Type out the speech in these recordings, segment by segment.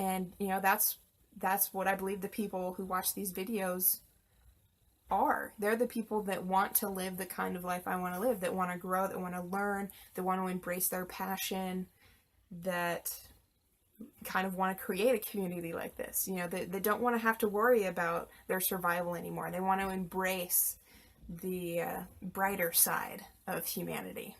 And, you know, that's what I believe the people who watch these videos are. They're the people that want to live the kind of life I want to live, that want to grow, that want to learn, that want to embrace their passion, that kind of want to create a community like this. You know, they don't want to have to worry about their survival anymore. They want to embrace the brighter side of humanity.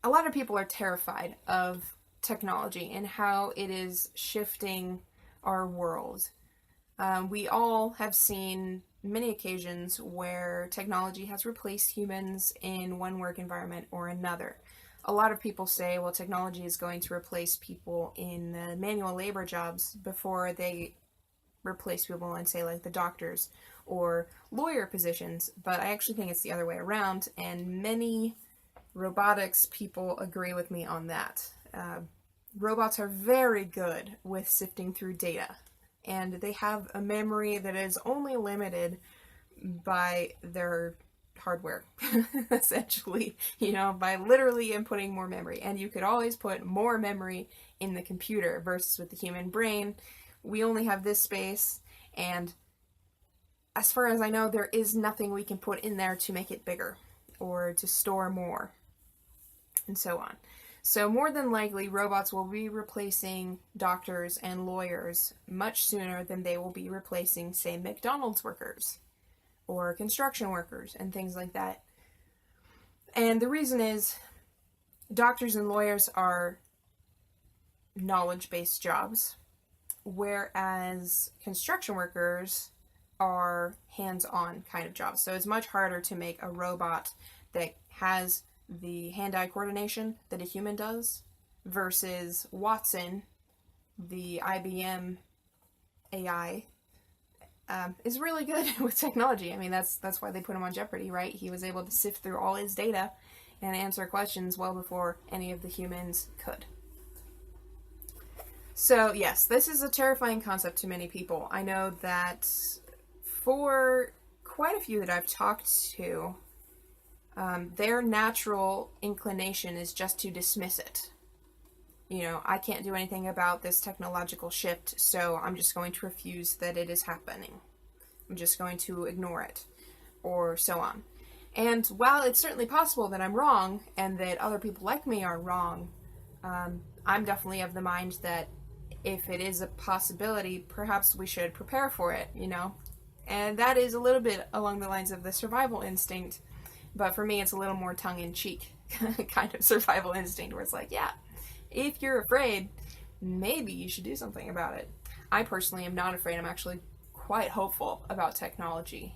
A lot of people are terrified of technology and how it is shifting our world. We all have seen many occasions where technology has replaced humans in one work environment or another. A lot of people say, well, technology is going to replace people in manual labor jobs before they replace people in, say, like the doctors or lawyer positions, but I actually think it's the other way around, and many robotics people agree with me on that. Robots are very good with sifting through data, and they have a memory that is only limited by their hardware, essentially, you know, by literally inputting more memory. And you could always put more memory in the computer versus with the human brain. We only have this space, and as far as I know, there is nothing we can put in there to make it bigger or to store more, and so on. So more than likely, robots will be replacing doctors and lawyers much sooner than they will be replacing, say, McDonald's workers or construction workers and things like that. And the reason is doctors and lawyers are knowledge-based jobs, whereas construction workers are hands-on kind of jobs. So it's much harder to make a robot that has the hand-eye coordination that a human does versus Watson, the IBM AI, is really good with technology. I mean, that's why they put him on Jeopardy, right? He was able to sift through all his data and answer questions well before any of the humans could. So yes, this is a terrifying concept to many people. I know that for quite a few that I've talked to, their natural inclination is just to dismiss it. I can't do anything about this technological shift, so I'm just going to refuse that it is happening. I'm just going to ignore it, or so on. And while it's certainly possible that I'm wrong and that other people like me are wrong, I'm definitely of the mind that if it is a possibility, perhaps we should prepare for it, And that is a little bit along the lines of the survival instinct, but for me it's a little more tongue-in-cheek kind of survival instinct, where it's like, yeah, if you're afraid, maybe you should do something about it. I personally am not afraid. I'm actually quite hopeful about technology.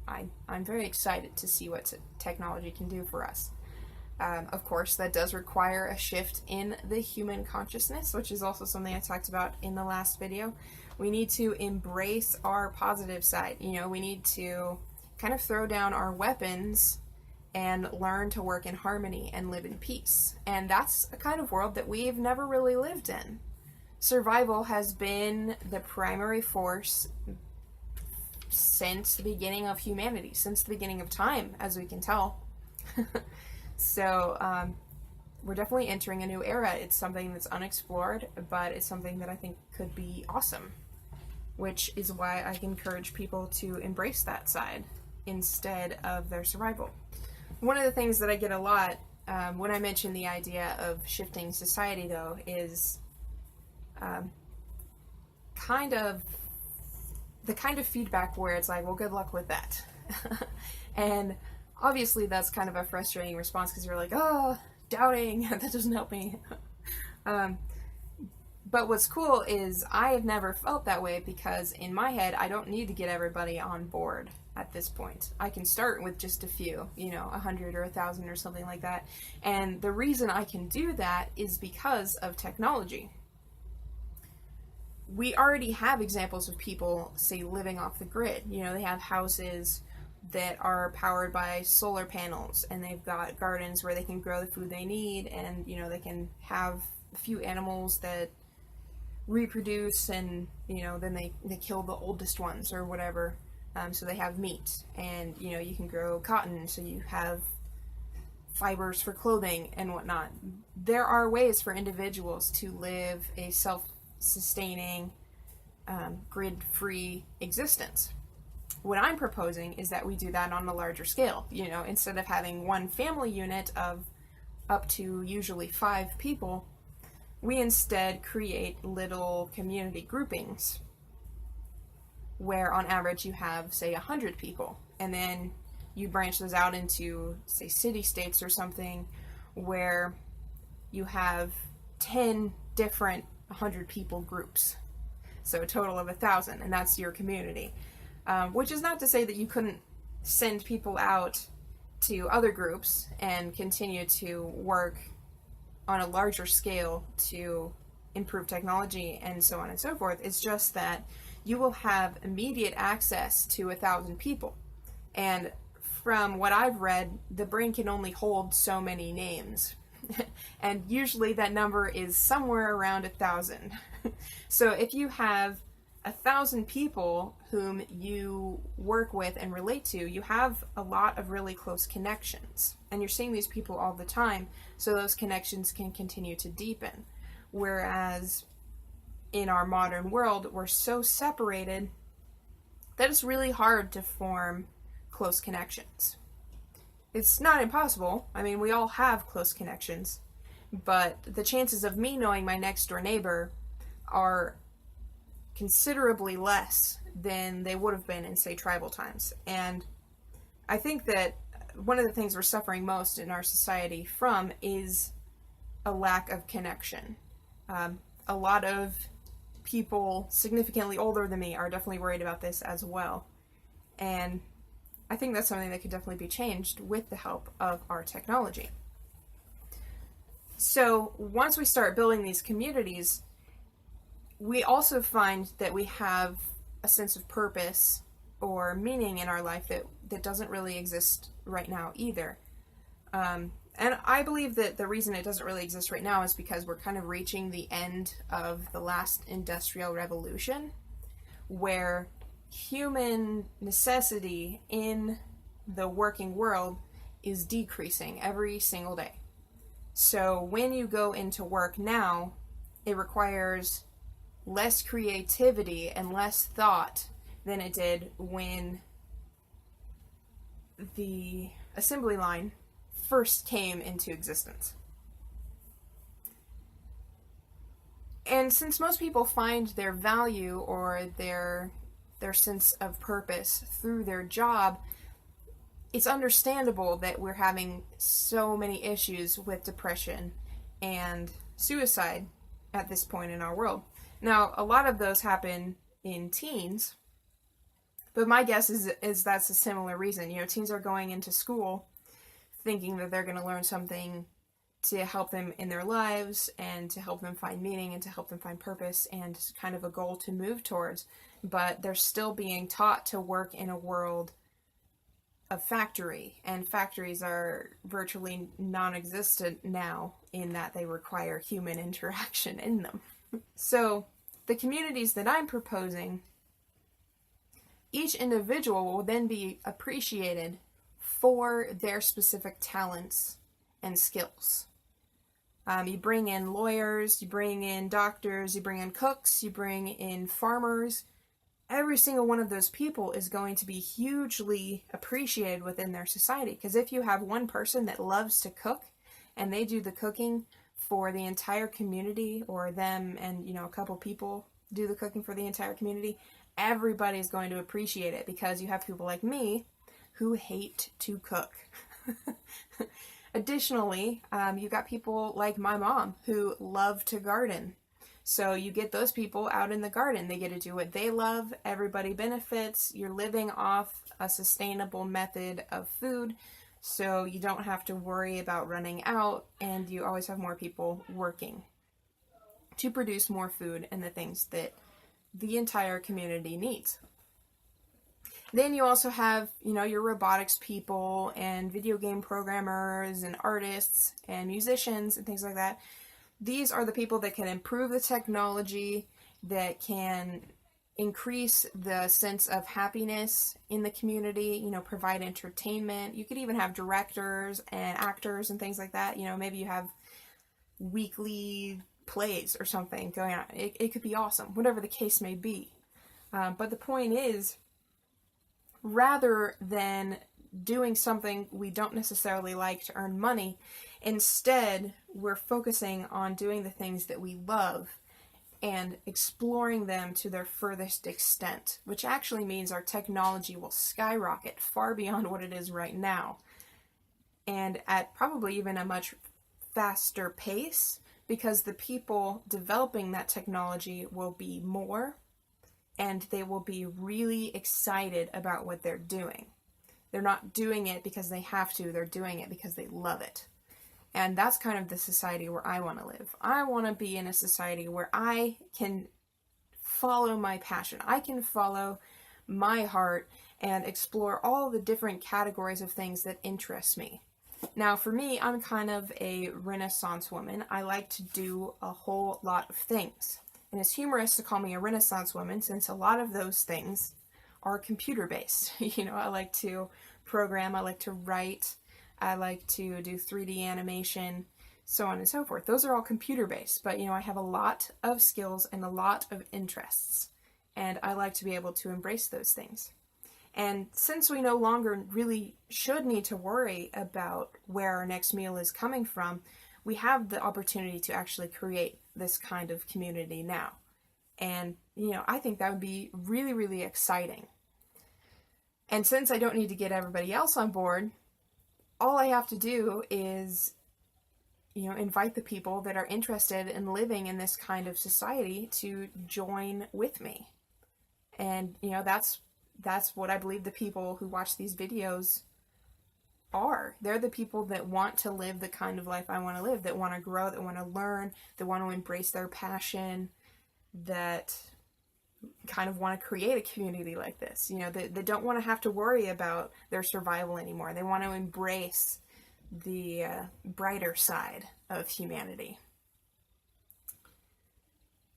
I'm very excited to see what technology can do for us. Of course, that does require a shift in the human consciousness, which is also something I talked about in the last video. We need to embrace our positive side. We need to kind of throw down our weapons and learn to work in harmony and live in peace. And that's a kind of world that we've never really lived in. Survival has been the primary force since the beginning of humanity, since the beginning of time, as we can tell. So we're definitely entering a new era. It's something that's unexplored, but it's something that I think could be awesome, which is why I encourage people to embrace that side instead of their survival. One of the things that I get a lot when I mention the idea of shifting society, though, is kind of the kind of feedback where it's like, well, good luck with that. And obviously that's kind of a frustrating response, because you're like, oh, doubting, that doesn't help me. But what's cool is I have never felt that way, because in my head, I don't need to get everybody on board at this point. I can start with just a few, 100 or 1,000 or something like that. And the reason I can do that is because of technology. We already have examples of people, say, living off the grid. They have houses that are powered by solar panels, and they've got gardens where they can grow the food they need, and they can have a few animals that reproduce, and then they kill the oldest ones or whatever, so they have meat. And you can grow cotton, so you have fibers for clothing and whatnot. There are ways for individuals to live a self-sustaining, grid-free existence. What I'm proposing is that we do that on a larger scale. Instead of having one family unit of up to usually 5 people, we instead create little community groupings where on average you have, say, 100 people, and then you branch those out into, say, city-states or something, where you have 10 different 100 people groups, so a total of 1,000, and that's your community. Which is not to say that you couldn't send people out to other groups and continue to work on a larger scale to improve technology and so on and so forth. It's just that you will have immediate access to 1,000 people. And from what I've read, the brain can only hold so many names. And usually that number is somewhere around 1,000. So if you have 1,000 people whom you work with and relate to, you have a lot of really close connections. And you're seeing these people all the time, so those connections can continue to deepen. Whereas in our modern world, we're so separated that it's really hard to form close connections. It's not impossible. I mean, we all have close connections, but the chances of me knowing my next door neighbor are considerably less than they would have been in, say, tribal times. And I think that one of the things we're suffering most in our society from is a lack of connection. A lot of people significantly older than me are definitely worried about this as well. And I think that's something that could definitely be changed with the help of our technology. So once we start building these communities, we also find that we have a sense of purpose or meaning in our life that doesn't really exist right now either. And I believe that the reason it doesn't really exist right now is because we're kind of reaching the end of the last industrial revolution, where human necessity in the working world is decreasing every single day. So when you go into work now, it requires less creativity and less thought than it did when the assembly line first came into existence. And since most people find their value or their sense of purpose through their job, it's understandable that we're having so many issues with depression and suicide at this point in our world. Now, a lot of those happen in teens, but my guess is that's a similar reason. You know, teens are going into school thinking that they're going to learn something to help them in their lives and to help them find meaning and to help them find purpose and kind of a goal to move towards. But they're still being taught to work in a world of factory, and factories are virtually non-existent now in that they require human interaction in them. So the communities that I'm proposing, each individual will then be appreciated for their specific talents and skills. You bring in lawyers, you bring in doctors, you bring in cooks, you bring in farmers. Every single one of those people is going to be hugely appreciated within their society. Because if you have one person that loves to cook and they do the cooking for the entire community, or them and, you know, a couple people do the cooking for the entire community, everybody's going to appreciate it, because you have people like me who hate to cook. Additionally, you got people like my mom who love to garden. So you get those people out in the garden. They get to do what they love. Everybody benefits. You're living off a sustainable method of food, so you don't have to worry about running out, and you always have more people working to produce more food and the things that the entire community needs. Then you also have, you know, your robotics people and video game programmers and artists and musicians and things like that. These are the people that can improve the technology, that can increase the sense of happiness in the community, you know, provide entertainment. You could even have directors and actors and things like that. You know, maybe you have weekly plays or something going on. It could be awesome, whatever the case may be. But the point is, rather than doing something we don't necessarily like to earn money, instead we're focusing on doing the things that we love and exploring them to their furthest extent, which actually means our technology will skyrocket far beyond what it is right now, and at probably even a much faster pace, because the people developing that technology will be more, and they will be really excited about what they're doing. They're not doing it because they have to, they're doing it because they love it. And that's kind of the society where I want to live. I want to be in a society where I can follow my passion. I can follow my heart and explore all the different categories of things that interest me. Now, for me, I'm kind of a Renaissance woman. I like to do a whole lot of things. And it's humorous to call me a Renaissance woman, since a lot of those things are computer-based. You know, I like to program, I like to write, I like to do 3D animation, so on and so forth. Those are all computer-based, but, you know, I have a lot of skills and a lot of interests, and I like to be able to embrace those things. And since we no longer really should need to worry about where our next meal is coming from, we have the opportunity to actually create this kind of community now. And, you know, I think that would be really, really exciting. And since I don't need to get everybody else on board, all I have to do is, you know, invite the people that are interested in living in this kind of society to join with me. And, you know, that's what I believe the people who watch these videos are. They're the people that want to live the kind of life I want to live, that want to grow, that want to learn, that want to embrace their passion, that kind of want to create a community like this. You know, they don't want to have to worry about their survival anymore. They want to embrace the brighter side of humanity.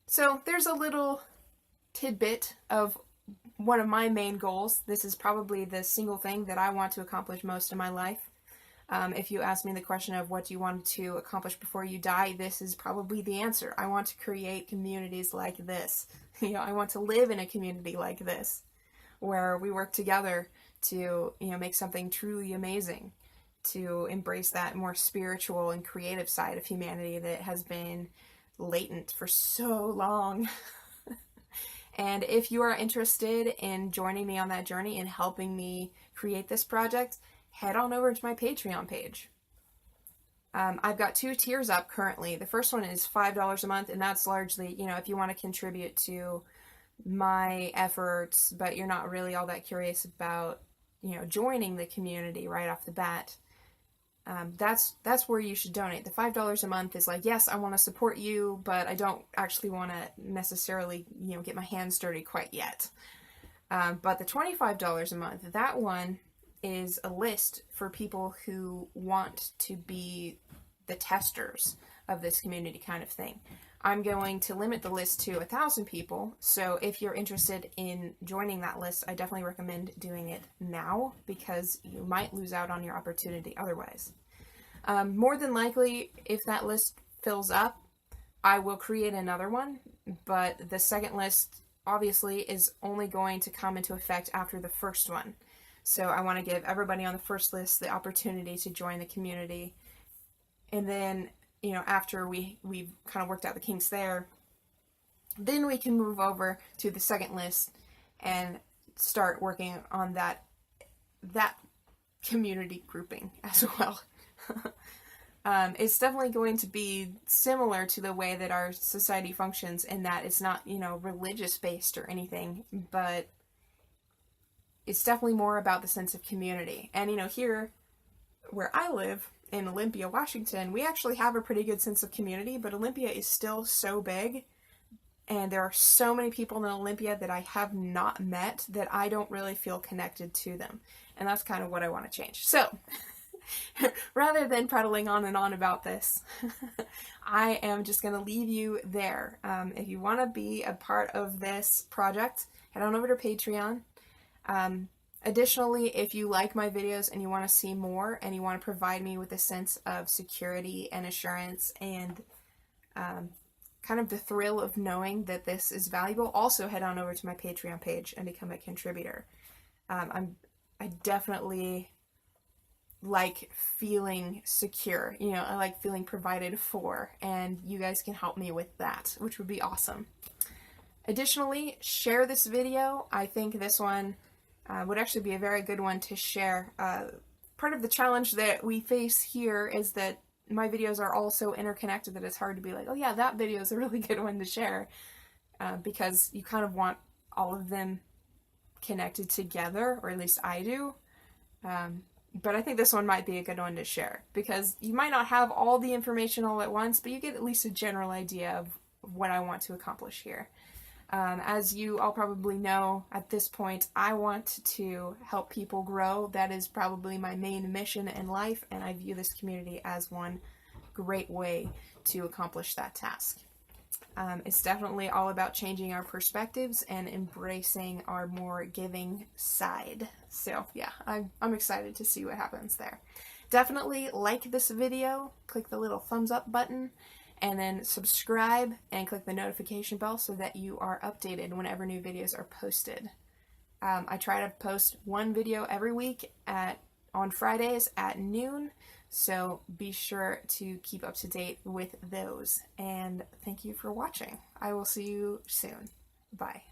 So there's a little tidbit of one of my main goals. This is probably the single thing that I want to accomplish most in my life. If you ask me the question of what do you want to accomplish before you die, this is probably the answer. I want to create communities like this. I want to live in a community like this, where we work together to, make something truly amazing, to embrace that more spiritual and creative side of humanity that has been latent for so long. And if you are interested in joining me on that journey and helping me create this project, head on over to my Patreon page. I've got 2 tiers up currently. The first one is $5 a month, and that's largely, if you want to contribute to my efforts, but you're not really all that curious about, joining the community right off the bat. That's where you should donate. The $5 a month is like, yes, I want to support you, but I don't actually want to necessarily, get my hands dirty quite yet. But the $25 a month, that one is a list for people who want to be the testers of this community kind of thing. I'm going to limit the list to 1,000 people, so if you're interested in joining that list, I definitely recommend doing it now, because you might lose out on your opportunity otherwise. More than likely, if that list fills up, I will create another one, but the second list obviously is only going to come into effect after the first one. So I want to give everybody on the first list the opportunity to join the community. And then, after we've kind of worked out the kinks there, then we can move over to the second list and start working on that community grouping as well. It's definitely going to be similar to the way that our society functions, in that it's not, religious based or anything, but it's definitely more about the sense of community. And, here where I live in Olympia, Washington, we actually have a pretty good sense of community, but Olympia is still so big, and there are so many people in Olympia that I have not met that I don't really feel connected to them. And that's kind of what I want to change. So, rather than prattling on and on about this, I am just going to leave you there. If you want to be a part of this project, head on over to Patreon. Additionally, if you like my videos and you want to see more, and you want to provide me with a sense of security and assurance and kind of the thrill of knowing that this is valuable, also head on over to my Patreon page and become a contributor. I definitely like feeling secure, I like feeling provided for, and you guys can help me with that, which would be awesome. Additionally, share this video. I think this one would actually be a very good one to share. Part of the challenge that we face here is that my videos are all so interconnected that it's hard to be like, oh yeah, that video is a really good one to share, because you kind of want all of them connected together, or at least I do. But I think this one might be a good one to share, because you might not have all the information all at once, but you get at least a general idea of what I want to accomplish here. As you all probably know at this point, I want to help people grow. That is probably my main mission in life, and I view this community as one great way to accomplish that task. It's definitely all about changing our perspectives and embracing our more giving side. So yeah, I'm excited to see what happens there. Definitely like this video, click the little thumbs up button, and then subscribe and click the notification bell so that you are updated whenever new videos are posted. I try to post one video every week on Fridays at noon, so be sure to keep up to date with those. And thank you for watching. I will see you soon. Bye.